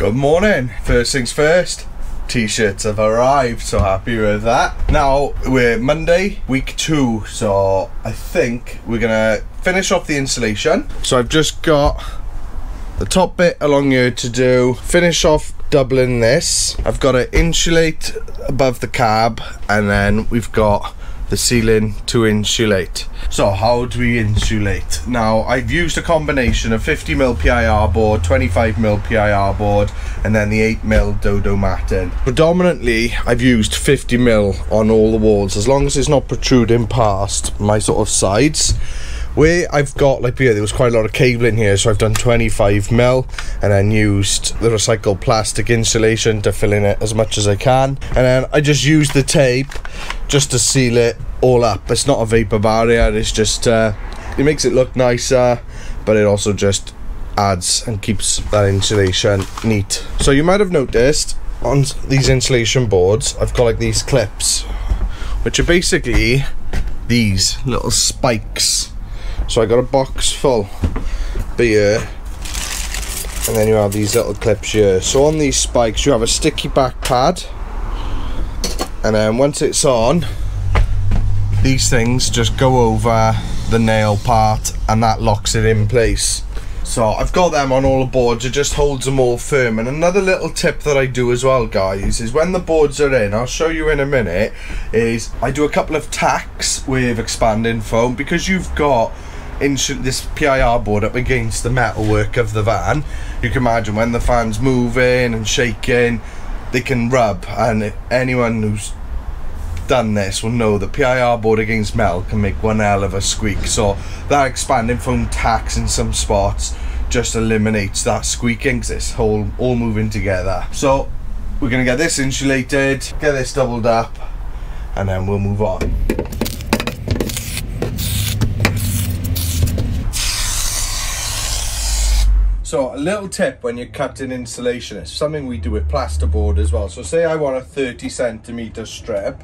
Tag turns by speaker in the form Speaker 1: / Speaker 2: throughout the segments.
Speaker 1: Good morning. First things first, t-shirts have arrived, so happy with that. Now we're Monday, week 2, so I think we're gonna finish off the insulation. So I've just got the top bit along here to do, finish off doubling this. I've got to insulate above the cab, and then we've got the ceiling to insulate. So how do we insulate? Now I've used a combination of 50mm PIR board, 25mm PIR board, and then the 8mm Dodo matting. Predominantly I've used 50mm on all the walls, as long as it's not protruding past my sort of sides. Where I've got, like here, there was quite a lot of cable in here, so I've done 25mm and then used the recycled plastic insulation to fill in it as much as I can. And then I just used the tape just to seal it all up. It's not a vapor barrier, it's just, it makes it look nicer, but it also just adds and keeps that insulation neat. So you might have noticed on these insulation boards, I've got like these clips, which are basically these little spikes. So I got a box full here, and then you have these little clips here. So on these spikes you have a sticky back pad, and then once it's on, these things just go over the nail part and that locks it in place. So I've got them on all the boards, it just holds them all firm. And another little tip that I do as well, guys, is when the boards are in, I'll show you in a minute, is I do a couple of tacks with expanding foam, because you've got this PIR board up against the metalwork of the van. You can imagine when the fan's moving and shaking, they can rub, and anyone who's done this will know that PIR board against metal can make one hell of a squeak. So that expanding foam tacks in some spots just eliminates that squeaking, because it's all moving together. So we're gonna get this insulated, get this doubled up, and then we'll move on. So a little tip when you're cutting insulation, it's something we do with plasterboard as well. So say I want a 30cm strip,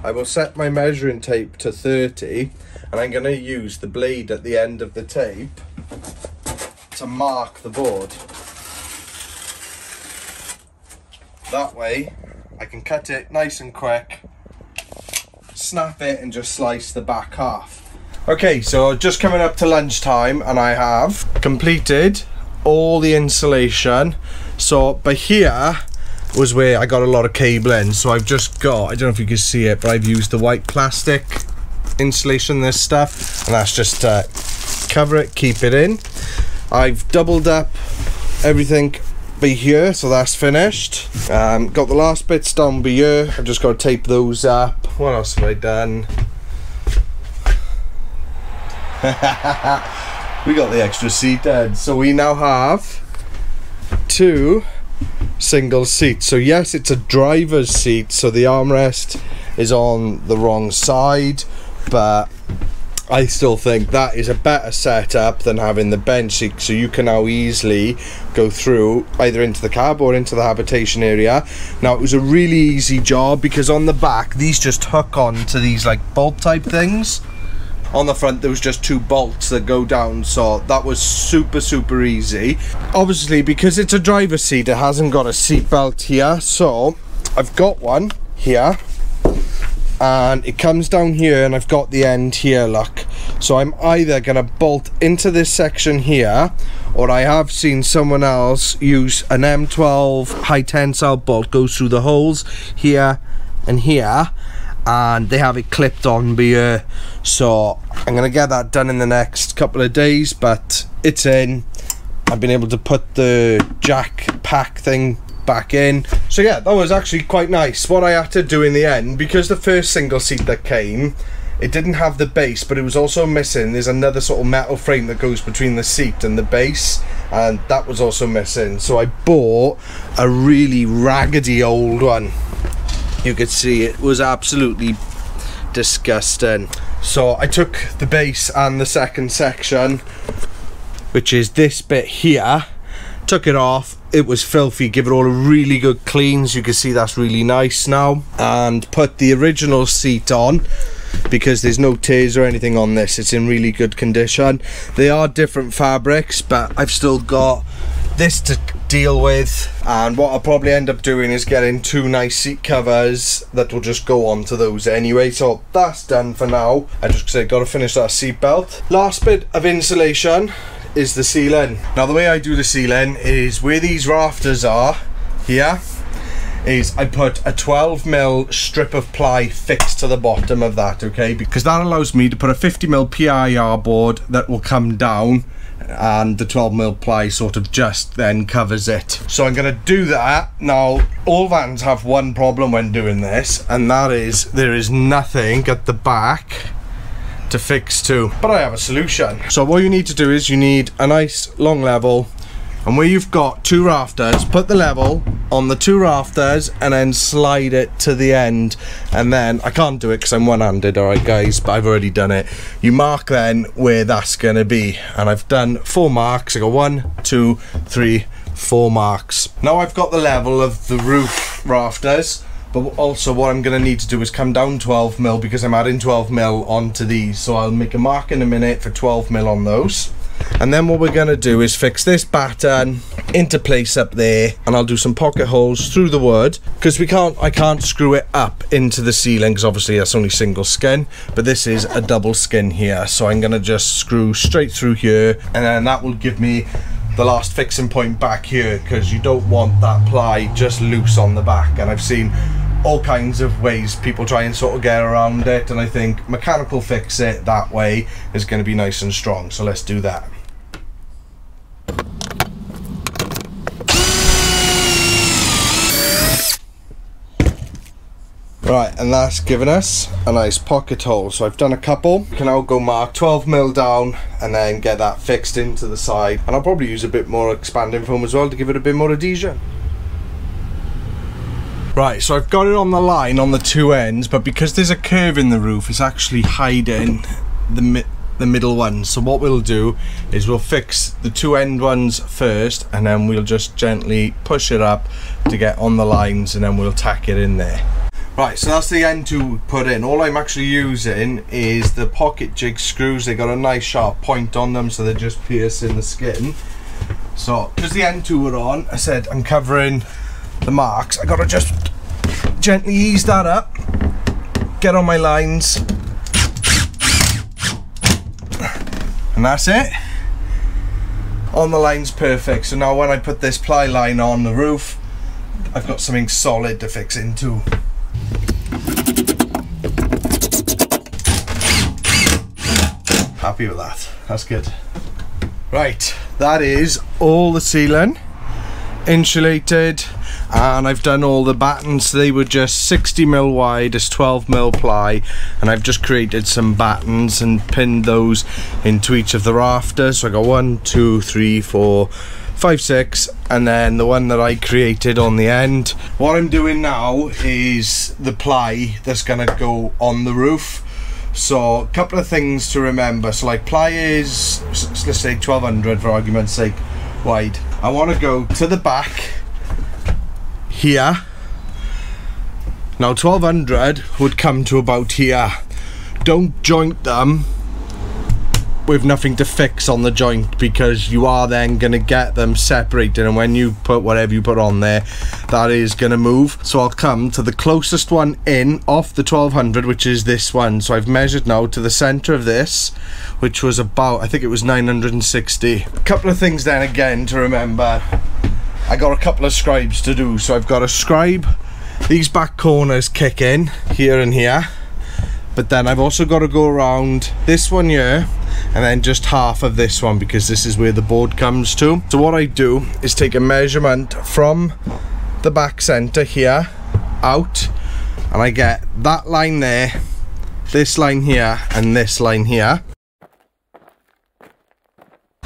Speaker 1: I will set my measuring tape to 30, and I'm going to use the blade at the end of the tape to mark the board. That way I can cut it nice and quick, snap it, and just slice the back half. Okay, so just coming up to lunchtime, and I have completed all the insulation. So but here was where I got a lot of cable in, so I've just got, I don't know if you can see it, but I've used the white plastic insulation, this stuff, and that's just cover it, keep it in. I've doubled up everything by here, so that's finished. Got the last bits down by here, I've just got to tape those up. What else have I done? We got the extra seat heads, so we now have 2 single seats. So yes, it's a driver's seat, so the armrest is on the wrong side, but I still think that is a better setup than having the bench seat, so you can now easily go through either into the cab or into the habitation area. Now it was a really easy job, because on the back these just hook on to these like bolt type things. On the front there was just 2 bolts that go down, so that was super easy. Obviously because it's a driver's seat, it hasn't got a seat belt here, so I've got one here, and it comes down here, and I've got the end here, look. So I'm either gonna bolt into this section here, or I have seen someone else use an M12 high tensile bolt, goes through the holes here and here, and they have it clipped on here. So I'm gonna get that done in the next couple of days, but it's in. I've been able to put the jack pack thing back in. So yeah, that was actually quite nice. What I had to do in the end, because the first single seat that came, it didn't have the base, but it was also missing, there's another sort of metal frame that goes between the seat and the base, and that was also missing. So I bought a really raggedy old one. You could see it was absolutely disgusting. So I took the base and the second section, which is this bit here, took it off. It was filthy, give it all a really good clean, so you can see that's really nice now, and put the original seat on, because there's no tears or anything on this. It's in really good condition. They are different fabrics, but I've still got this to deal with, and what I'll probably end up doing is getting 2 nice seat covers that will just go onto those anyway. So that's done for now. I just said gotta finish that seat belt. Last bit of insulation is the ceiling. Now the way I do the ceiling is where these rafters are here is I put a 12mm strip of ply fixed to the bottom of that, okay, because that allows me to put a 50mm PIR board that will come down, and the 12mm ply sort of just then covers it. So I'm going to do that. Now all vans have one problem when doing this, and that is there is nothing at the back to fix to, but I have a solution. So what you need to do is you need a nice long level, and where you've got 2 rafters, put the level on the 2 rafters and then slide it to the end. And then, I can't do it because I'm one-handed, alright guys, but I've already done it. You mark then where that's going to be. And I've done 4 marks. I got 1, 2, 3, 4 marks. Now I've got the level of the roof rafters, but also what I'm going to need to do is come down 12mm because I'm adding 12mm onto these. So I'll make a mark in a minute for 12mm on those. And then what we're going to do is fix this batten into place up there, and I'll do some pocket holes through the wood because I can't screw it up into the ceiling because obviously that's only single skin, but this is a double skin here, so I'm going to just screw straight through here, and then that will give me the last fixing point back here, because you don't want that ply just loose on the back. And I've seen all kinds of ways people try and sort of get around it, and I think mechanical fix it that way is going to be nice and strong. So let's do that. Right, and that's given us a nice pocket hole. So I've done a couple. You can now go mark 12mm down and then get that fixed into the side. And I'll probably use a bit more expanding foam as well to give it a bit more adhesion. Right, so I've got it on the line on the 2 ends, but because there's a curve in the roof, it's actually hiding the middle ones. So what we'll do is we'll fix the 2 end ones first, and then we'll just gently push it up to get on the lines, and then we'll tack it in there. Right, so that's the end 2 put in. All I'm actually using is the pocket jig screws. They got a nice sharp point on them, so they're just piercing the skin. So because the end 2 were on, I said I'm covering the marks. I gotta just gently ease that up, get on my lines, and that's it. On the line's perfect. So now when I put this ply line on the roof, I've got something solid to fix into. Happy with that. That's good. Right, that is all the ceiling insulated, and I've done all the battens. They were just 60mm wide as 12mm ply, and I've just created some battens and pinned those into each of the rafters. So I got 1, 2, 3, 4, 5, 6, and then the one that I created on the end. What I'm doing now is the ply that's gonna go on the roof. So a couple of things to remember. So like ply is, let's say 1200 for argument's sake wide. I want to go to the back here. Now 1200 would come to about here. Don't joint them with nothing to fix on the joint, because you are then going to get them separated, and when you put whatever you put on there, that is going to move. So I'll come to the closest one in off the 1200, which is this one. So I've measured now to the center of this, which was about, I think it was 960. A couple of things then again to remember. I got a couple of scribes to do. So I've got to scribe these back corners kick in here and here, but then I've also got to go around this one here and then just half of this one, because this is where the board comes to. So what I do is take a measurement from the back center here out, and I get that line there, this line here, and this line here.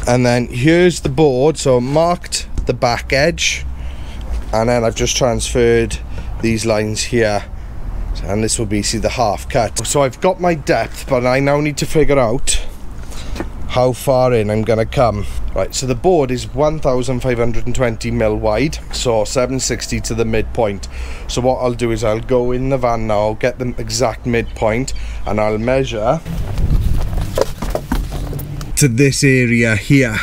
Speaker 1: And then here's the board, so marked the back edge, and then I've just transferred these lines here, and this will be, see, the half cut. So I've got my depth, but I now need to figure out how far in I'm gonna come. Right, so the board is 1520mm wide, so 760 to the midpoint. So what I'll do is I'll go in the van now, get the exact midpoint, and I'll measure to this area here.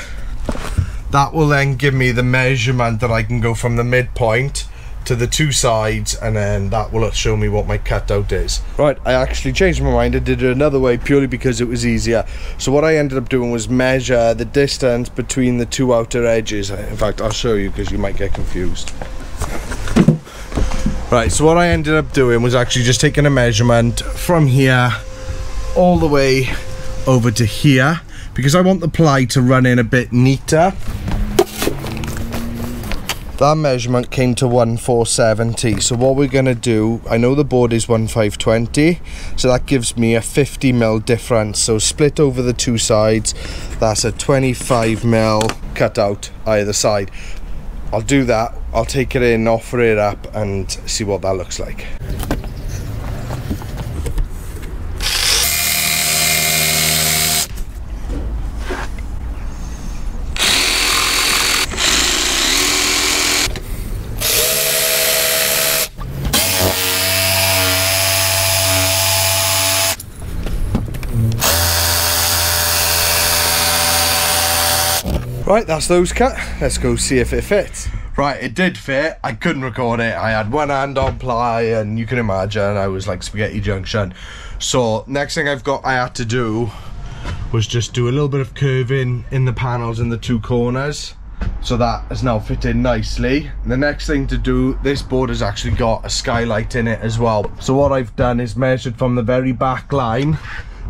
Speaker 1: That will then give me the measurement that I can go from the midpoint to the two sides, and then that will show me what my cutout is. Right, I actually changed my mind. I did it another way purely because it was easier. So what I ended up doing was measure the distance between the two outer edges. In fact, I'll show you because you might get confused. Right, so what I ended up doing was actually just taking a measurement from here all the way over to here, because I want the ply to run in a bit neater. That measurement came to 1470. So what we're going to do, I know the board is 1520, so that gives me a 50mm difference. So split over the two sides, that's a 25mm cutout either side. I'll do that, I'll take it in, offer it up and see what that looks like. Right, that's those cut. Let's go see if it fits. Right, it did fit. I couldn't record it. I had one hand on ply, and you can imagine I was like spaghetti junction. So next thing I had to do was just do a little bit of curving in the panels in the two corners. So that has now fitted nicely. And the next thing to do, this board has actually got a skylight in it as well. So what I've done is measured from the very back line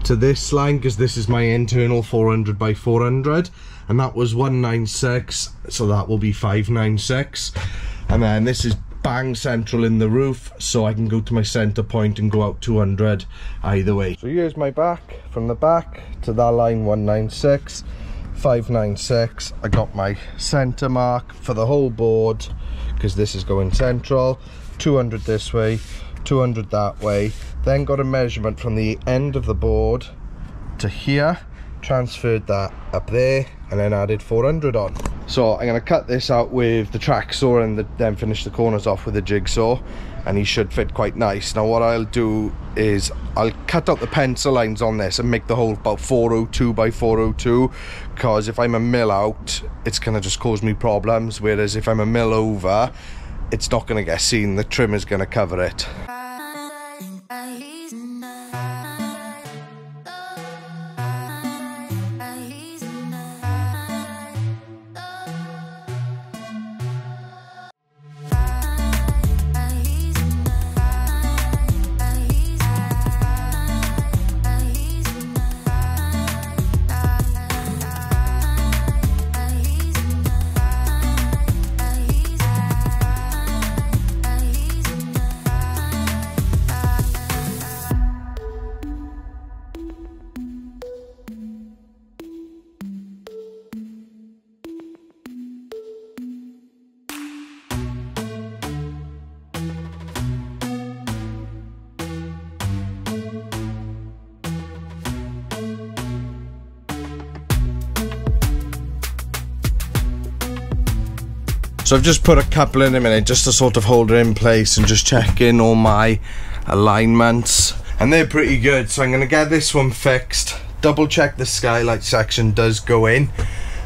Speaker 1: to this line, because this is my internal 400 by 400, and that was 196, so that will be 596. And then this is bang central in the roof, so I can go to my center point and go out 200 either way. So here's my back, from the back to that line, 196, 596. I got my center mark for the whole board, because this is going central, 200 this way, 200 that way. Then got a measurement from the end of the board to here, transferred that up there, and then added 400 on. So I'm going to cut this out with the track saw and then finish the corners off with a jigsaw, and he should fit quite nice. Now what I'll do is I'll cut out the pencil lines on this and make the hole about 402 by 402, because if I'm a mill out, it's going to just cause me problems, whereas if I'm a mill over, it's not going to get seen. The trim is going to cover it. So I've just put a couple in a minute just to sort of hold it in place and just check in all my alignments, and they're pretty good. So I'm going to get this one fixed, double check the skylight section does go in,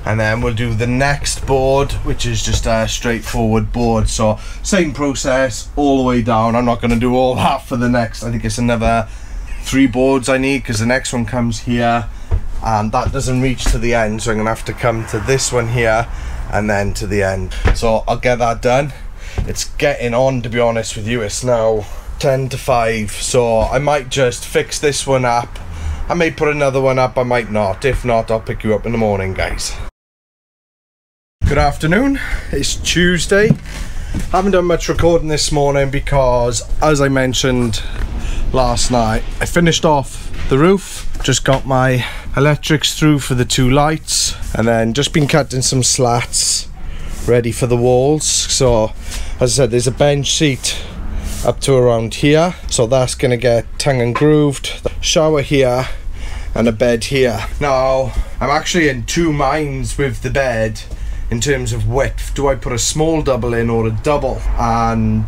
Speaker 1: and then we'll do the next board, which is just a straightforward board. So same process all the way down. I'm not going to do all that for the next, I think it's another 3 boards I need, because the next one comes here and that doesn't reach to the end, so I'm gonna have to come to this one here and then to the end. So I'll get that done. It's getting on, to be honest with you. It's now 10 to 5, so I might just fix this one up. I may put another one up, I might not. If not, I'll pick you up in the morning, guys. Good afternoon, it's Tuesday. Haven't done much recording this morning because, as I mentioned last night, I finished off the roof, just got my electrics through for the 2 lights, and then just been cutting some slats ready for the walls. So as I said, there's a bench seat up to around here, so that's gonna get tongue and grooved. Shower here and a bed here. Now I'm actually in 2 minds with the bed in terms of width. Do I put a small double in or a double? And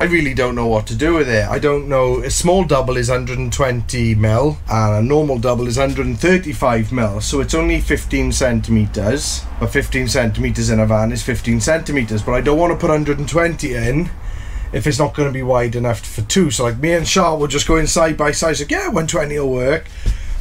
Speaker 1: I really don't know what to do with it. I don't know. A small double is 120mm and a normal double is 135mm, so it's only 15 centimeters. But 15 centimeters in a van is 15 centimeters, but I don't want to put 120 in if it's not going to be wide enough for two. So like me and Charles will just go in side by side, so like, yeah, 120 will work.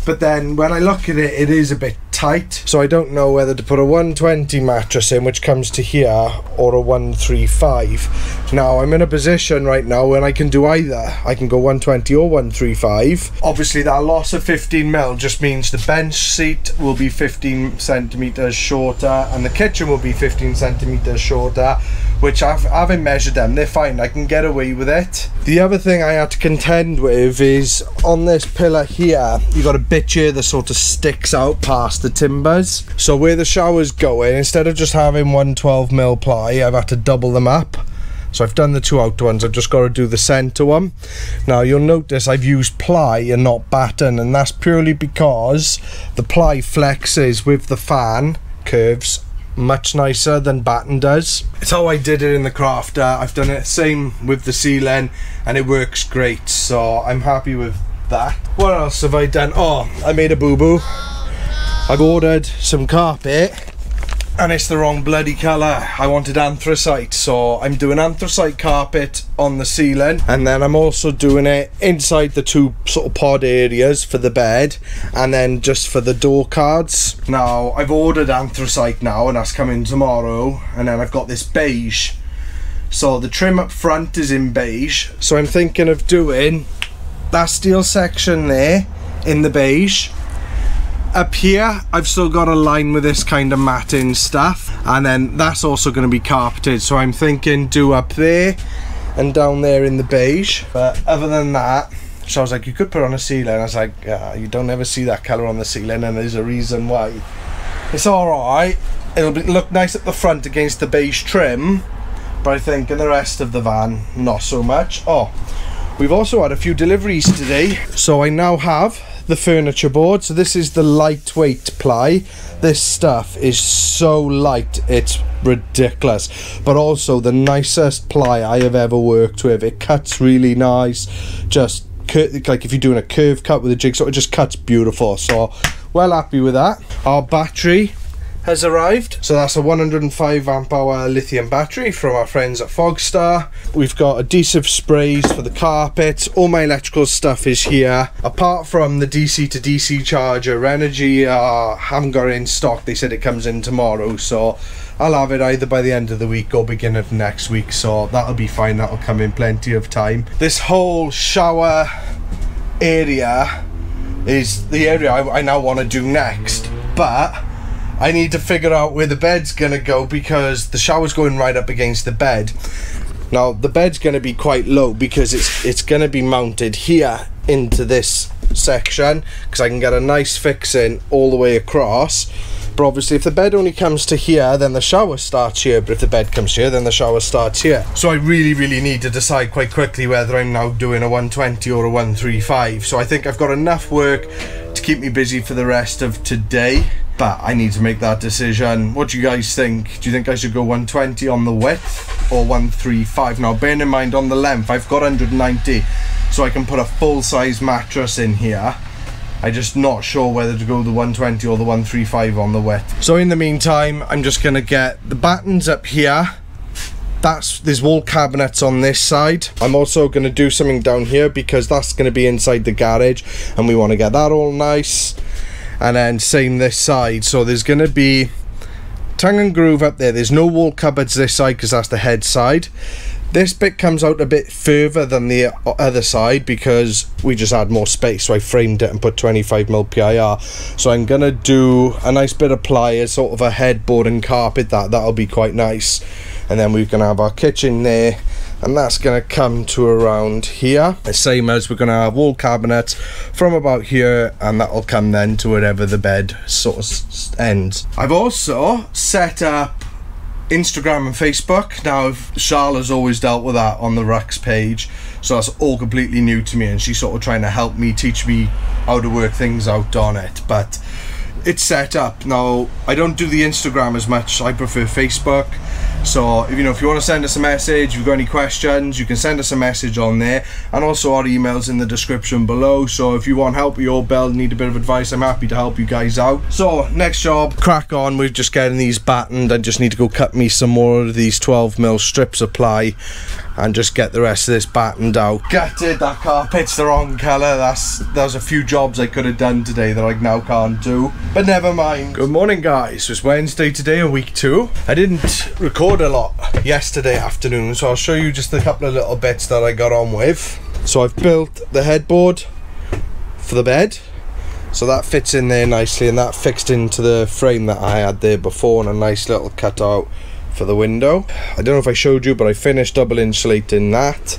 Speaker 1: But then when I look at it, it is a bit tight, so I don't know whether to put a 120 mattress in, which comes to here, or a 135. Now I'm in a position right now when I can do either. I can go 120 or 135. Obviously that loss of 15mm just means the bench seat will be 15 centimeters shorter and the kitchen will be 15 centimeters shorter, which having measured them, they're fine. I can get away with it. The other thing I had to contend with is on this pillar here, you got a bit here that sort of sticks out past the timbers. So where the shower's going, instead of just having 112mm ply, I've had to double them up. So I've done the two outer ones, I've just got to do the centre one. Now you'll notice I've used ply and not batten, and that's purely because the ply flexes with the fan curves much nicer than batten does. It's how I did it in the crafter. I've done it same with the ceiling and it works great, so I'm happy with that. What else have I done? Oh, I made a boo-boo. I've ordered some carpet and it's the wrong bloody colour. I wanted anthracite, so I'm doing anthracite carpet on the ceiling, and then I'm also doing it inside the two sort of pod areas for the bed, and then just for the door cards. Now I've ordered anthracite now and that's coming tomorrow, and then I've got this beige, so the trim up front is in beige, so I'm thinking of doing that steel section there in the beige. Up here I've still got a line with this kind of matting stuff, and then that's also going to be carpeted, so I'm thinking do up there and down there in the beige. But other than that, so I was like, you could put on a ceiling. I was like, you don't ever see that colour on the ceiling, and there's a reason why. It's alright, it'll look nice at the front against the beige trim, but I think in the rest of the van not so much. Oh, we've also had a few deliveries today, so I now have the furniture board. So this is the lightweight ply. This stuff is so light, it's ridiculous, but also the nicest ply I have ever worked with. It cuts really nice, just like if you're doing a curve cut with a jigsaw, it just cuts beautiful. So well happy with that. Our battery has arrived, so that's a 105 amp hour lithium battery from our friends at Fogstar. We've got adhesive sprays for the carpet. All my electrical stuff is here, apart from the DC to DC charger. Energy haven't got it in stock. They said it comes in tomorrow, so I'll have it either by the end of the week or beginning of next week, so that'll be fine. That'll come in plenty of time. This whole shower area is the area I now want to do next, but I need to figure out where the bed's gonna go, because the shower's going right up against the bed. Now the bed's gonna be quite low because it's gonna be mounted here into this section, because I can get a nice fixing all the way across. But obviously if the bed only comes to here, then the shower starts here, but if the bed comes here, then the shower starts here. So I really need to decide quite quickly whether I'm now doing a 120 or a 135. So I think I've got enough work to keep me busy for the rest of today, but I need to make that decision. What do you guys think? Do you think I should go 120 on the width or 135? Now bearing in mind on the length I've got 190, so I can put a full-size mattress in here. I'm just not sure whether to go the 120 or the 135 on the width. So in the meantime, I'm just gonna get the battens up here. There's wall cabinets on this side. I'm also gonna do something down here because that's gonna be inside the garage, and we want to get that all nice. And then same this side. So there's gonna be tongue and groove up there. There's no wall cupboards this side because that's the head side. This bit comes out a bit further than the other side because we just had more space, so I framed it and put 25mm PIR. So I'm gonna do a nice bit of ply as sort of a headboard and carpet. That'll be quite nice. And then we're gonna have our kitchen there, and that's gonna come to around here. The same as we're gonna have wall cabinets from about here, and that'll come then to wherever the bed sort of ends. I've also set up Instagram and Facebook. Now Charlotte's always dealt with that on the Rux page, so that's all completely new to me, and she's sort of trying to help me, teach me how to work things out on it, but it's set up. Now I don't do the Instagram as much, I prefer Facebook. So if you want to send us a message, if you've got any questions, you can send us a message on there, and also our email's in the description below. So if you want help with your build, need a bit of advice, I'm happy to help you guys out. So next job, crack on. We're just getting these battened. I just need to go cut me some more of these 12mm strips of ply and just get the rest of this battened out. Gutted that carpet's the wrong colour. There's a few jobs I could have done today that I now can't do, but never mind. Good morning guys, it's Wednesday today of week 2. I didn't record a lot yesterday afternoon, so I'll show you just a couple of little bits that I got on with. So I've built the headboard for the bed, so that fits in there nicely, and that fixed into the frame that I had there before, and a nice little cutout for the window. I don't know if I showed you, but I finished double insulating that,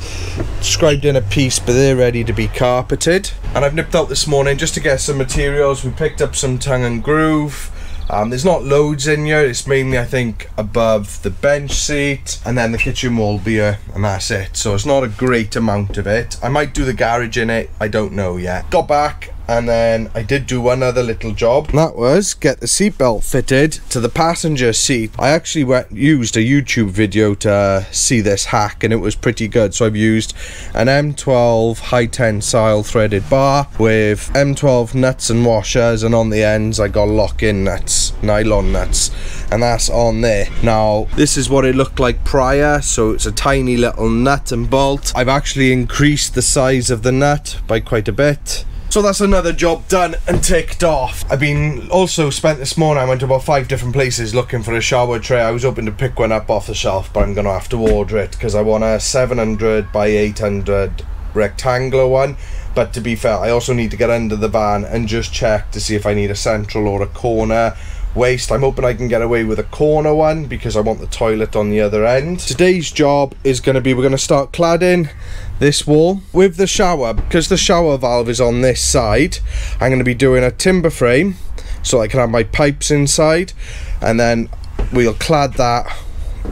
Speaker 1: scribed in a piece, but they're ready to be carpeted. And I've nipped out this morning just to get some materials. We picked up some tongue and groove. There's not loads in here, it's mainly I think above the bench seat, and then the kitchen wall beer, and that's it. So it's not a great amount of it. I might do the garage in it, I don't know yet. Got back, and then I did do one other little job, and that was get the seatbelt fitted to the passenger seat. I actually used a YouTube video to see this hack, and it was pretty good. So I've used an M12 high tensile threaded bar with M12 nuts and washers, and on the ends I got lock-in nuts, nylon nuts, and that's on there. Now this is what it looked like prior, so it's a tiny little nut and bolt. I've actually increased the size of the nut by quite a bit. So that's another job done and ticked off. I've been also spent this morning, I went to about 5 different places looking for a shower tray. I was hoping to pick one up off the shelf, but I'm gonna have to order it because I want a 700 by 800 rectangular one. But to be fair, I also need to get under the van and just check to see if I need a central or a corner waste. I'm hoping I can get away with a corner one because I want the toilet on the other end. Today's job is going to be, we're going to start cladding this wall with the shower. Because the shower valve is on this side, I'm going to be doing a timber frame so I can have my pipes inside, and then we'll clad that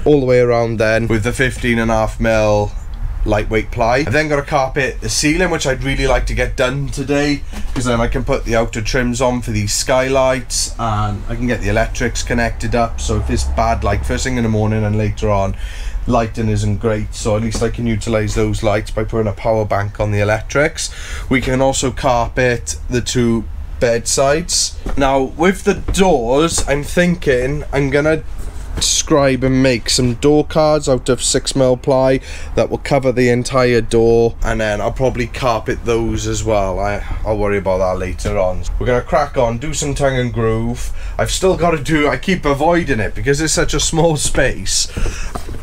Speaker 1: all the way around then with the 15.5mm lightweight ply. I've then got to carpet the ceiling, which I'd really like to get done today, because then I can put the outer trims on for these skylights, and I can get the electrics connected up. So if it's bad, like first thing in the morning and later on, lighting isn't great, so at least I can utilize those lights by putting a power bank on the electrics. We can also carpet the 2 bedsides. Now with the doors, I'm thinking I'm gonna scribe and make some door cards out of 6mm ply that will cover the entire door, and then I'll probably carpet those as well. I'll worry about that later on. We're gonna crack on, do some tongue and groove. I've still got to do, I keep avoiding it because it's such a small space,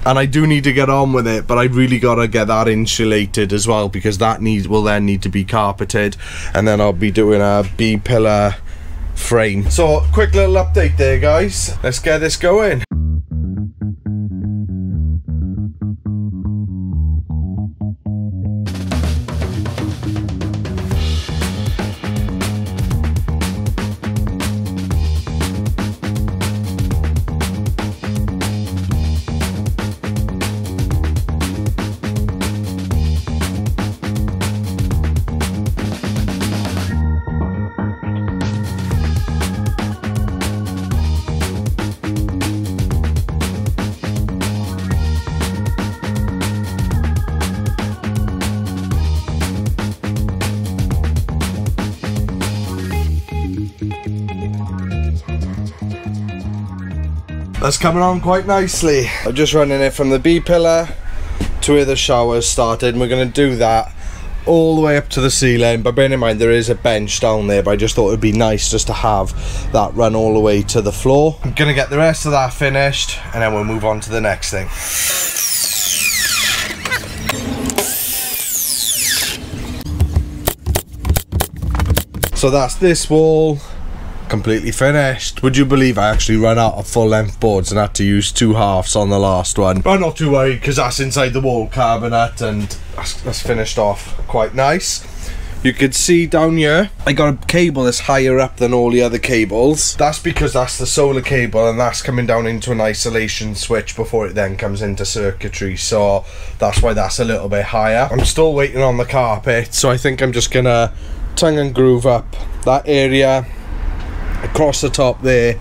Speaker 1: and I do need to get on with it, but I really gotta get that insulated as well, because that will then need to be carpeted, and then I'll be doing a B-pillar frame. So quick little update there guys, let's get this going. That's coming on quite nicely. I'm just running it from the B-pillar to where the shower's started, and we're going to do that all the way up to the ceiling. But bearing in mind there is a bench down there, but I just thought it would be nice just to have that run all the way to the floor. I'm going to get the rest of that finished, and then we'll move on to the next thing. So that's this wall completely finished. Would you believe I actually ran out of full length boards and had to use 2 halves on the last one? But I'm not too worried because that's inside the wall cabinet, and that's finished off quite nice. You could see down here I got a cable that's higher up than all the other cables. That's because that's the solar cable, and that's coming down into an isolation switch before it then comes into circuitry, so that's why that's a little bit higher. I'm still waiting on the carpet, so I think I'm just gonna tongue and groove up that area across the top there,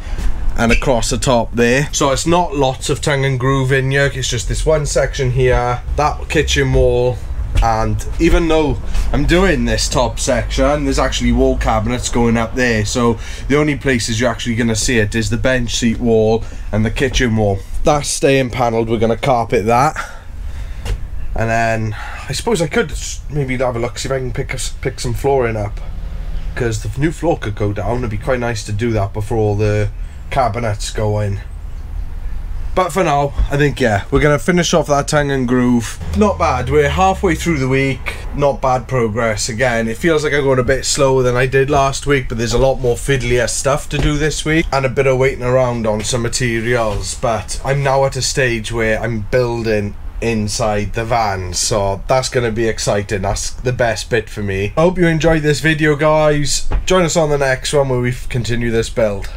Speaker 1: and across the top there. So it's not lots of tongue and groove in here, it's just this one section here, that kitchen wall. And even though I'm doing this top section, there's actually wall cabinets going up there, so the only places you're actually going to see it is the bench seat wall and the kitchen wall. That's staying panelled, we're going to carpet that. And then I suppose I could maybe have a look, see if I can pick some flooring up, because the new floor could go down. It'd be quite nice to do that before all the cabinets go in. But for now, I think, yeah, we're going to finish off that tongue and groove. Not bad, we're halfway through the week, not bad progress. Again, it feels like I'm going a bit slower than I did last week, but there's a lot more fiddlier stuff to do this week, and a bit of waiting around on some materials. But I'm now at a stage where I'm building inside the van, so that's going to be exciting. That's the best bit for me. I hope you enjoyed this video, guys. Join us on the next one where we continue this build.